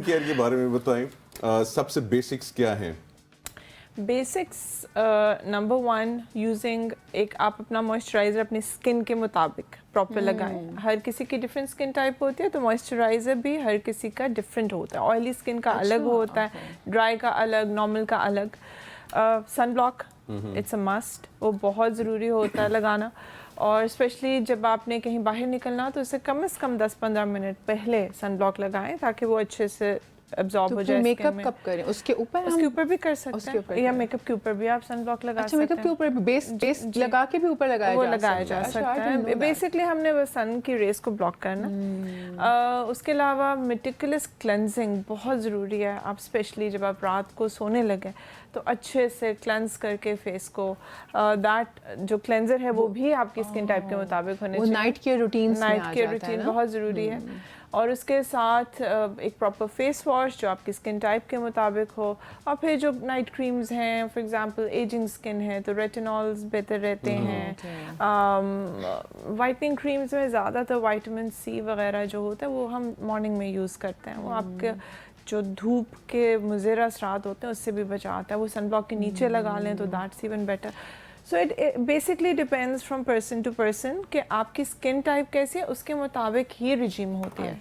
Care کے بارے میں بتائیں, سب سے بیسکس کیا ہیں؟ بیسکس نمبر 1 یوزنگ ایک آپ اپنا موئسچرائزر اپنی اسکن کے مطابق پراپر لگائیں. ہر کسی کی ڈفرینٹ اسکن ٹائپ ہوتی ہے تو موئسچرائزر بھی ہر کسی کا ڈفرینٹ ہوتا ہے. آئلی اسکن کا الگ ہوتا ہے, ڈرائی کا الگ, نارمل کا الگ. سن بلاک اٹس اے مسٹ, وہ بہت ضروری ہوتا ہے لگانا. اور اسپیشلی جب آپ نے کہیں باہر نکلنا تو اسے کم از کم 10-15 منٹ پہلے سن بلاک لگائیں تاکہ وہ اچھے سے ابزارب ہو جائے. میک اپ کب کریں؟ اس کے اوپر بھی کر سکتے ہیں, یا میک اپ کے اوپر بھی آپ سن بلاک لگا سکتے ہیں. میک اپ کے اوپر بیس لگا کے بھی اوپر لگایا جا سکتا ہے. بیسکلی ہم نے بس سن کی ریز کو بلاک کرنا. اس کے علاوہ میٹیکولس کلینزنگ بہت ضروری ہے. آپ اسپیشلی جب آپ رات کو سونے لگے تو اچھے سے کلینز کر کے فیس کو, دیٹ جو کلینزر ہے وہ بھی آپ کی اسکن ٹائپ کے مطابق ہونے چاہیے. نائٹ کیئر روٹین بہت ضروری ہے. اور اس کے ساتھ ایک پراپر فیس واش جو آپ کی اسکن ٹائپ کے مطابق ہو. اور پھر جو نائٹ کریمز ہیں, فار ایگزامپل ایجنگ اسکن ہے تو ریٹینولز بہتر رہتے ہیں. وائٹننگ کریمز میں زیادہ تر وائٹامن سی وغیرہ جو ہوتا ہے وہ ہم مارننگ میں یوز کرتے ہیں. وہ آپ کے جو دھوپ کے مضر اثرات ہوتے ہیں اس سے بھی بچاتا ہے. وہ سن بلاک کے نیچے لگا لیں تو that's even better. So it basically depends from person to person کہ آپ کی اسکن ٹائپ کیسی ہے, اس کے مطابق ہی رجیم ہوتی ہے.